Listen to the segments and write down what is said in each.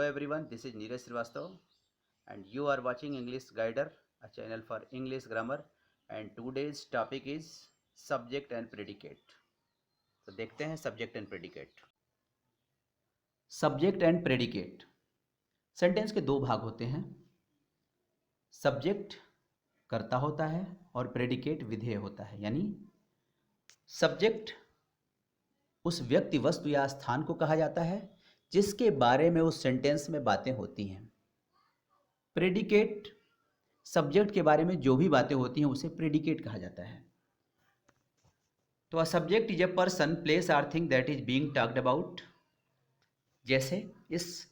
everyone, this is Neeraj Srivastava and you are watching English Guider, a channel for English grammar, and today's topic is subject and predicate. तो देखते हैं subject and predicate. Subject and predicate sentence के दो भाग होते हैं. Subject कर्ता होता है और प्रेडिकेट विधेय होता है. यानी सब्जेक्ट उस व्यक्ति, वस्तु या स्थान को कहा जाता है जिसके बारे में उस सेंटेंस में बातें होती हैं. प्रेडिकेट सब्जेक्ट के बारे में जो भी बातें होती हैं उसे प्रेडिकेट कहा जाता है. तो a subject is a person, place or thing that is being talked about. जैसे इस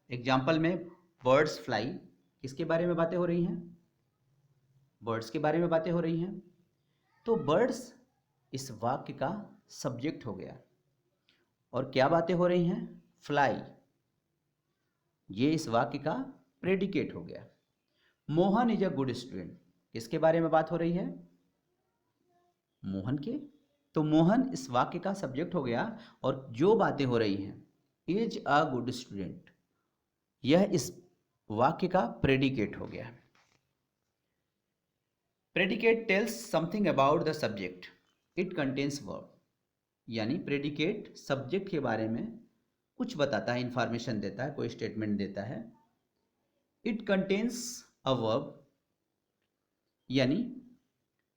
एग्जाम्पल में बर्ड्स फ्लाई, किसके बारे में बातें हो रही हैं? बर्ड्स के बारे में बातें हो रही हैं. तो बर्ड्स इस वाक्य का सब्जेक्ट हो गया. और क्या बातें हो रही हैं? फ्लाई, ये इस वाक्य का प्रेडिकेट हो गया. Mohan is a good student, किसके बारे में बात हो रही है? मोहन के. तो मोहन इस वाक्य का सब्जेक्ट हो गया और जो बातें हो रही हैं इज अ गुड स्टूडेंट, यह इस वाक्य का प्रेडिकेट हो गया. Predicate tells something about the subject, it contains verb. यानी प्रेडिकेट सब्जेक्ट के बारे में कुछ बताता है, इंफॉर्मेशन देता है, कोई स्टेटमेंट देता है. इट कंटेन्स अ वर्ब, यानी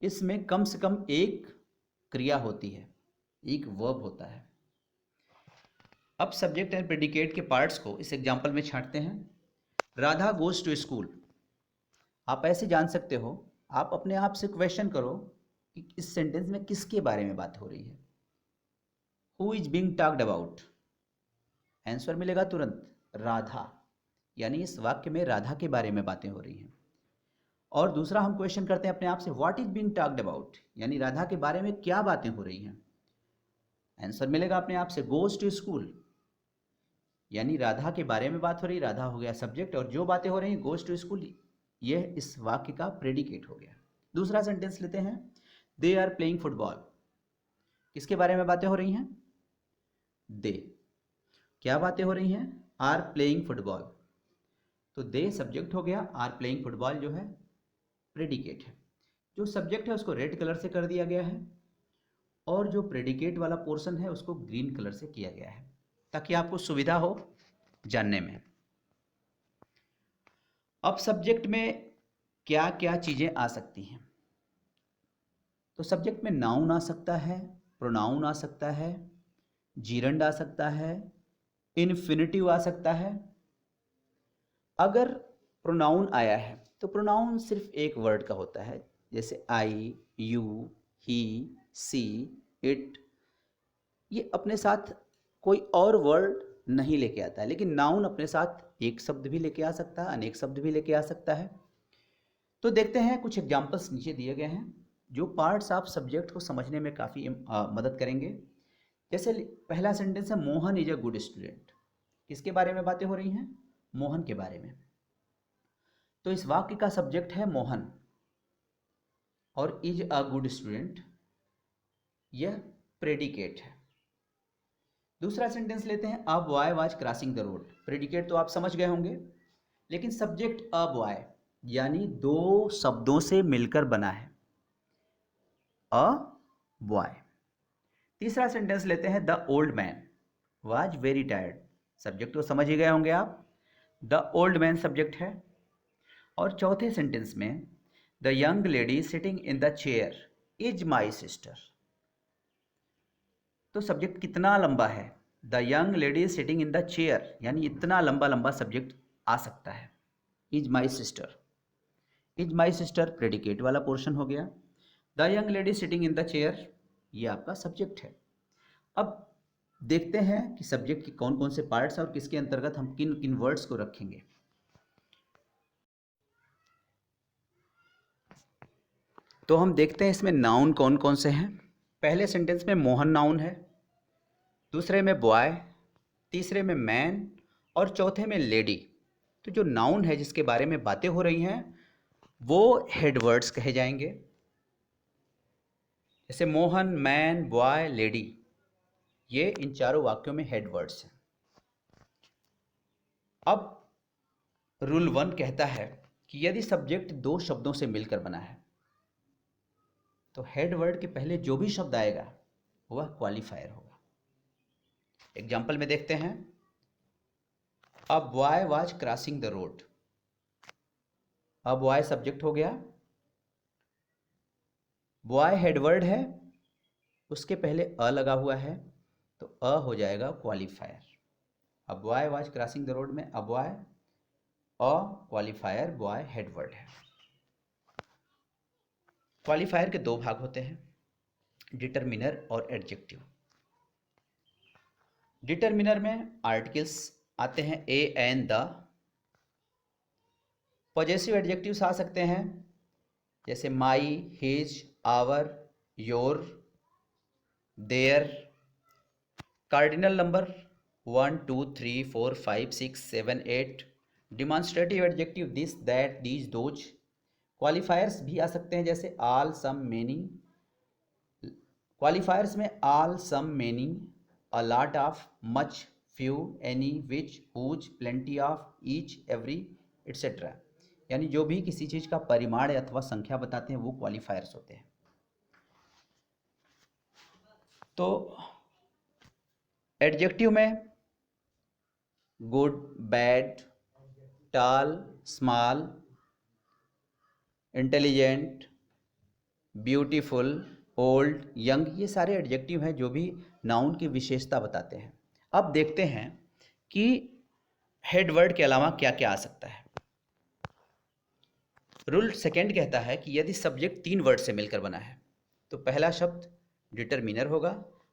इसमें कम से कम एक क्रिया होती है, एक वर्ब होता है. अब सब्जेक्ट एंड प्रेडिकेट के पार्ट्स को इस एग्जांपल में छांटते हैं. Radha goes to school. आप ऐसे जान सकते हो, आप अपने आप से क्वेश्चन करो कि इस सेंटेंस में किसके बारे में बात हो रही है. Who is being talked about? Answer मिलेगा तुरंत, राधा. यानी इस वाक्य में राधा के बारे में बातें हो रही हैं. और दूसरा हम क्वेश्चन करते हैं अपने आप से, what is being talked about, यानी राधा के बारे में क्या बातें हो रही हैं. आंसर मिलेगा अपने आप से, गोज टू स्कूल. यानी राधा के बारे में बात हो रही, राधा हो गया सब्जेक्ट, और जो बातें हो रही हैं गोज टू स्कूल, यह इस वाक्य का प्रेडिकेट हो गया. दूसरा सेंटेंस लेते हैं, दे आर प्लेइंग फुटबॉल. किसके बारे में बातें हो रही हैं? दे. क्या बातें हो रही हैं? Are playing football. तो दे सब्जेक्ट हो गया, आर प्लेइंग फुटबॉल जो है प्रेडिकेट है. जो सब्जेक्ट है उसको रेड कलर से कर दिया गया है और जो प्रेडिकेट वाला पोर्शन है उसको ग्रीन कलर से किया गया है, ताकि आपको सुविधा हो जानने में. अब सब्जेक्ट में क्या क्या चीजें आ सकती हैं? तो सब्जेक्ट में नाउन आ सकता है, प्रोनाउन आ सकता है, जीरंड आ सकता है, इन्फिनिटिव आ सकता है. अगर प्रोनाउन आया है तो प्रोनाउन सिर्फ एक वर्ड का होता है, जैसे आई, यू, ही, सी, इट. ये अपने साथ कोई और वर्ड नहीं लेके आता है. लेकिन नाउन अपने साथ एक शब्द भी लेके आ सकता है, अनेक शब्द भी लेके आ सकता है. तो देखते हैं, कुछ एग्जाम्पल्स नीचे दिए गए हैं जो पार्ट्स ऑफ सब्जेक्ट को समझने में काफ़ी मदद करेंगे. जैसे पहला सेंटेंस है, Mohan is a good student. किसके बारे में बातें हो रही हैं? मोहन के बारे में. तो इस वाक्य का सब्जेक्ट है मोहन और इज अ गुड स्टूडेंट, यह प्रेडिकेट है. दूसरा सेंटेंस लेते हैं, अ boy was crossing the road. Predicate तो आप समझ गए होंगे, लेकिन सब्जेक्ट अ बॉय यानी दो शब्दों से मिलकर बना है, अ बॉय. तीसरा सेंटेंस लेते हैं, the old man was very tired. Subject तो समझ ही गए होंगे आप, द ओल्ड मैन सब्जेक्ट है. और चौथे सेंटेंस में, the young lady sitting in the chair is my sister. तो सब्जेक्ट कितना लंबा है? The young lady sitting in the chair, यानी इतना लंबा लंबा सब्जेक्ट आ सकता है. Is my sister, is my sister predicate वाला पोर्शन हो गया. The young lady sitting in the chair, ये आपका सब्जेक्ट है. अब देखते हैं कि सब्जेक्ट के कौन कौन से पार्ट्स हैं और किसके अंतर्गत हम किन किन वर्ड्स को रखेंगे. तो हम देखते हैं इसमें नाउन कौन कौन से हैं. पहले सेंटेंस में मोहन नाउन है, दूसरे में बॉय, तीसरे में मैन और चौथे में लेडी. तो जो नाउन है जिसके बारे में बातें हो रही हैं वो हेड वर्ड्स कहे जाएंगे. जैसे मोहन, मैन, बॉय, लेडी, ये इन चारों वाक्यों में हेड वर्ड्स हैं. अब रूल 1 कहता है कि यदि सब्जेक्ट दो शब्दों से मिलकर बना है तो हेड वर्ड के पहले जो भी शब्द आएगा वह क्वालिफायर होगा। एग्जाम्पल में देखते हैं, अ boy was crossing the road. A boy subject हो गया, बॉय हेडवर्ड है, उसके पहले अ लगा हुआ है तो अ हो जाएगा qualifier. A boy was crossing the road में a boy, a qualifier, boy headword है। क्वालिफायर के दो भाग होते हैं, डिटरमिनर और एडजेक्टिव। डिटरमिनर में आर्टिकल्स आते हैं a and the. Possessive adjectives आ सकते हैं जैसे my, his, our, your, their. Cardinal number 1 2 3 4 5 6 7 8। Demonstrative adjective this, that, these, those. Qualifiers भी आ सकते हैं जैसे ऑल, सम, मेनी। क्वालिफायर्स में all, some, many, a lot of, much, few, any, which, whose, plenty of, each, every, etcetera. यानी जो भी किसी चीज़ का परिमाण अथवा संख्या बताते हैं वो क्वालिफायर्स होते हैं। तो एडजेक्टिव में good, bad, tall, small, intelligent, beautiful, old, young, ये सारे एडजेक्टिव हैं जो भी नाउन की विशेषता बताते हैं। अब देखते हैं कि हेड वर्ड के अलावा क्या क्या आ सकता है। रूल सेकंड कहता है कि यदि सब्जेक्ट तीन वर्ड से मिलकर बना है तो पहला शब्द डिटरमिनर होगा,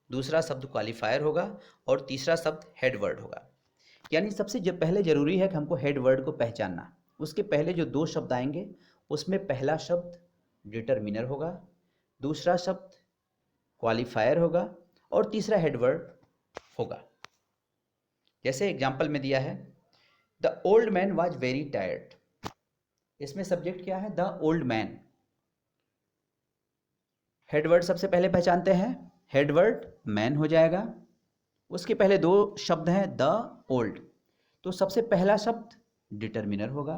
दूसरा शब्द क्वालिफायर होगा और तीसरा शब्द हेड वर्ड होगा। यानी सबसे पहले जरूरी है कि हमको हेड वर्ड को पहचानना। उसके पहले जो दो शब्द आएंगे उसमें पहला शब्द डिटरमिनर होगा, दूसरा शब्द क्वालिफायर होगा और तीसरा हेड वर्ड होगा। जैसे एग्जाम्पल में दिया है, the old man was very tired. इसमें सब्जेक्ट क्या है? The old man. हेडवर्ड सबसे पहले पहचानते हैं, हेडवर्ड मैन हो जाएगा, उसके पहले दो शब्द हैं द, ओल्ड, तो सबसे पहला शब्द डिटरमिनर होगा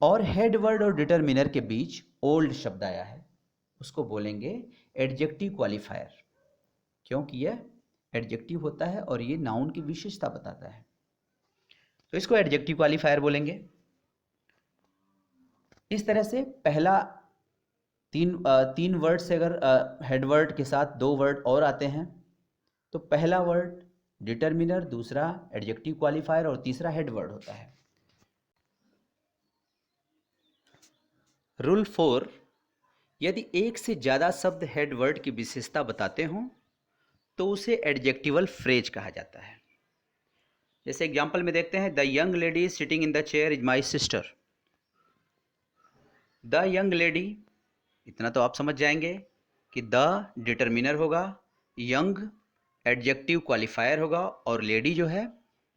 और हेडवर्ड और डिटरमिनर के बीच ओल्ड शब्द आया है, उसको बोलेंगे एडजेक्टिव क्वालिफायर, क्योंकि यह एडजेक्टिव होता है और ये नाउन की विशेषता बताता है, तो इसको एडजेक्टिव क्वालिफायर बोलेंगे। इस तरह से पहला तीन वर्ड से अगर हेडवर्ड के साथ दो वर्ड और आते हैं तो पहला वर्ड डिटरमिनर, दूसरा एडजेक्टिव क्वालिफायर और तीसरा हेडवर्ड होता है। रूल 4, यदि एक से ज़्यादा शब्द हेडवर्ड की विशेषता बताते हों तो उसे एडजेक्टिवल फ्रेज कहा जाता है। जैसे एग्जाम्पल में देखते हैं, the young lady sitting in the chair is my sister. The young lady, इतना तो आप समझ जाएंगे कि द डिटरमिनर होगा, यंग एडजेक्टिव क्वालिफायर होगा और लेडी जो है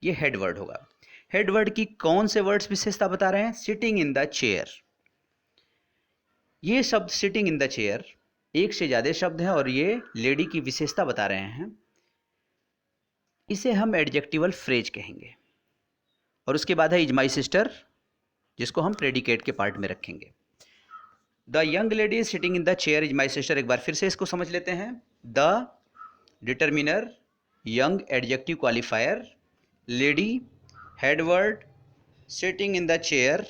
ये हेडवर्ड होगा। हेडवर्ड की कौन से वर्ड्स विशेषता बता रहे हैं? Sitting in the chair. ये शब्द सिटिंग इन द चेयर एक से ज़्यादा शब्द हैं और ये लेडी की विशेषता बता रहे हैं, इसे हम एडजेक्टिवल फ्रेज कहेंगे। और उसके बाद है इज माई सिस्टर, जिसको हम प्रेडिकेट के पार्ट में रखेंगे। The young lady is sitting in the chair is my sister, एक बार फिर से इसको समझ लेते हैं। The determiner, young adjective qualifier, lady headword, sitting in the chair,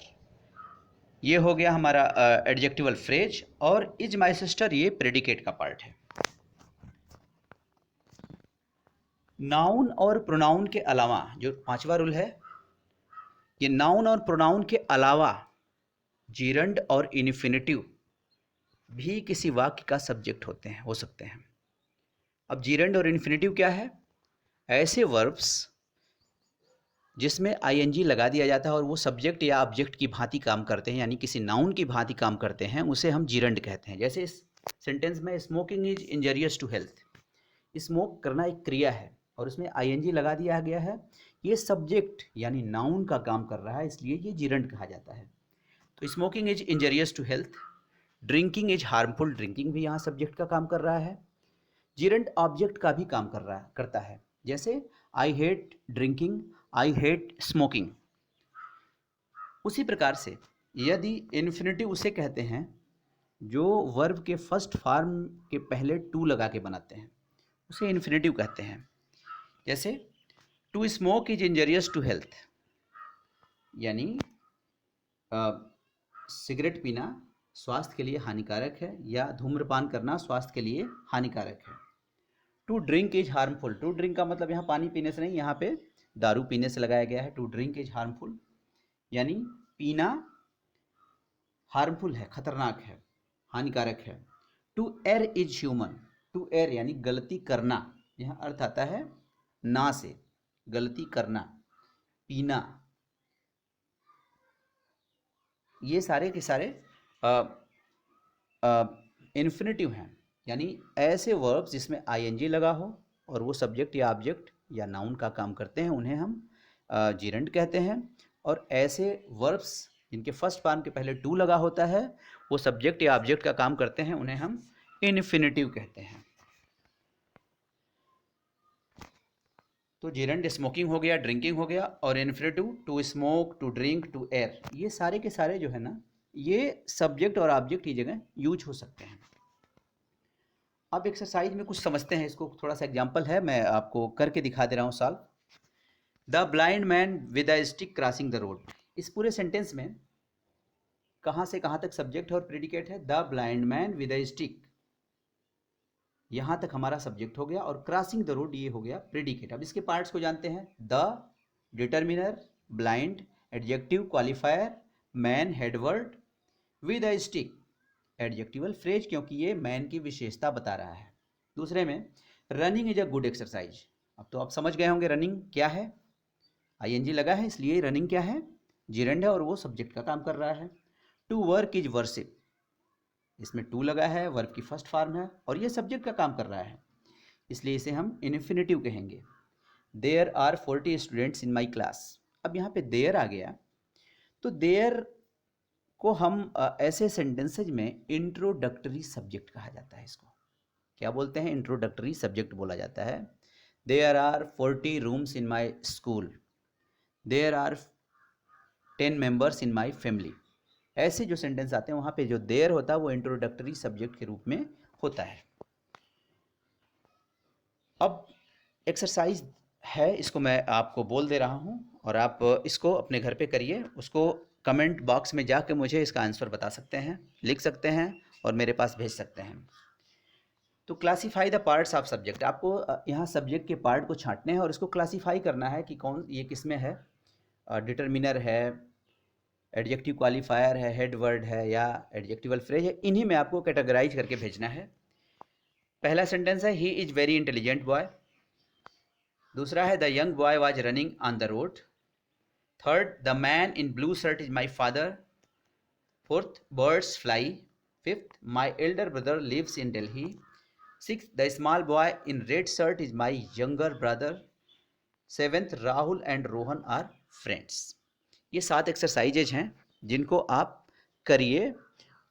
ये हो गया हमारा एडजेक्टिवल फ्रेज, और इज माई सिस्टर ये प्रेडिकेट का पार्ट है। नाउन और प्रोनाउन के अलावा जो पांचवा रूल है, ये नाउन और प्रोनाउन के अलावा जीरंड और इन्फिनेटिव भी किसी वाक्य का सब्जेक्ट होते हैं, हो सकते हैं। अब जीरंड और इन्फिनेटिव क्या है? ऐसे वर्ब्स जिसमें आईएनजी लगा दिया जाता है और वो सब्जेक्ट या ऑब्जेक्ट की भांति काम करते हैं, यानी किसी नाउन की भांति काम करते हैं, उसे हम जीरंड कहते हैं। जैसे इस सेंटेंस में smoking is injurious to health, smoke करना एक क्रिया है और उसमें आईएनजी लगा दिया गया है, ये सब्जेक्ट यानी नाउन का काम कर रहा है, इसलिए ये जीरंड कहा जाता है। तो smoking is injurious to health, drinking is harmful, drinking भी यहाँ सब्जेक्ट का काम कर रहा है। जीरंड ऑब्जेक्ट का भी काम करता है। जैसे I hate drinking, I hate smoking. उसी प्रकार से यदि इन्फिनेटिव उसे कहते हैं जो वर्ब के फर्स्ट फॉर्म के पहले टू लगा के बनाते हैं, उसे इन्फिनेटिव कहते हैं। जैसे to smoke is injurious to health, यानी सिगरेट पीना स्वास्थ्य के लिए हानिकारक है या धूम्रपान करना स्वास्थ्य के लिए हानिकारक है। To drink is harmful, to drink का मतलब यहाँ पानी पीने से नहीं, यहाँ पे दारू पीने से लगाया गया है। टू ड्रिंक इज हार्मफुल यानी पीना हार्मफुल है, खतरनाक है, हानिकारक है। To err is human, to err यानी गलती करना, यहाँ अर्थ आता है ना से, गलती करना, पीना। ये सारे के सारे इन्फिनेटिव हैं, यानी ऐसे वर्ब्स जिसमें आईएनजी लगा हो और वो सब्जेक्ट या ऑब्जेक्ट या नाउन का काम करते हैं, उन्हें हम जीरंड कहते हैं। और ऐसे वर्ब्स जिनके फर्स्ट फॉर्म के पहले टू लगा होता है, वो सब्जेक्ट या ऑब्जेक्ट का काम करते हैं, उन्हें हम इन्फिनेटिव कहते हैं। तो जीरंड स्मोकिंग हो गया, ड्रिंकिंग हो गया, और infinitive to smoke, to drink, to err, ये सारे के सारे जो है ना, ये सब्जेक्ट और ऑब्जेक्ट की जगह यूज हो सकते हैं। अब एक्सरसाइज में कुछ समझते हैं, इसको थोड़ा सा एग्जाम्पल है, मैं आपको करके दिखा दे रहा हूँ solve. The blind man with a stick crossing the road, इस पूरे सेंटेंस में कहाँ से कहाँ तक सब्जेक्ट और प्रेडिकेट है? The blind man with a stick, यहाँ तक हमारा सब्जेक्ट हो गया, और क्रॉसिंग द रोड ये हो गया प्रेडिकेट। अब इसके पार्ट्स को जानते हैं। The, determiner, blind, adjective, qualifier, man, headword, with a stick, adjectival phrase, क्योंकि ये मैन की विशेषता बता रहा है। दूसरे में running is a good exercise, अब तो आप समझ गए होंगे रनिंग क्या है, आईएनजी लगा है इसलिए रनिंग क्या है, जीरंड है और वो सब्जेक्ट का काम कर रहा है। टू वर्क इज वर्शिप, इसमें टू लगा है, वर्ब की फर्स्ट फॉर्म है और ये सब्जेक्ट का काम कर रहा है, इसलिए इसे हम इन्फिनेटिव कहेंगे। There are 40 students in my class, अब यहाँ पे देयर आ गया, तो देयर को हम ऐसे सेंटेंसेज में इंट्रोडक्टरी सब्जेक्ट कहा जाता है। इसको क्या बोलते हैं? इंट्रोडक्टरी सब्जेक्ट बोला जाता है। There are 40 rooms in my school, there are 10 members in my family, ऐसे जो सेंटेंस आते हैं वहाँ पे जो देयर होता है वो इंट्रोडक्टरी सब्जेक्ट के रूप में होता है। अब एक्सरसाइज है, इसको मैं आपको बोल दे रहा हूँ और आप इसको अपने घर पे करिए, उसको कमेंट बॉक्स में जाके मुझे इसका आंसर बता सकते हैं, लिख सकते हैं और मेरे पास भेज सकते हैं। तो classify the parts of subject, आपको यहाँ सब्जेक्ट के पार्ट को छांटने हैं और इसको क्लासीफाई करना है कि कौन ये किस में है, डिटर्मिनर है, एडजेक्टिव क्वालिफायर है, हेड वर्ड है या एडजेक्टिवल फ्रेज है, इन्हीं में आपको कैटेगराइज करके भेजना है। पहला सेंटेंस है he is very intelligent boy, दूसरा है the young boy was running on the road, third the man in blue shirt is my father, fourth birds fly, fifth my elder brother lives in Delhi, sixth the small boy in red shirt is my younger brother, seventh Rahul and Rohan are friends. ये 7 exercises हैं जिनको आप करिए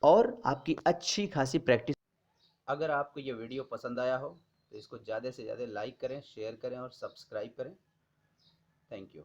और आपकी अच्छी खासी practice. अगर आपको ये वीडियो पसंद आया हो तो इसको ज़्यादा से ज़्यादा लाइक करें, शेयर करें और सब्सक्राइब करें। Thank you.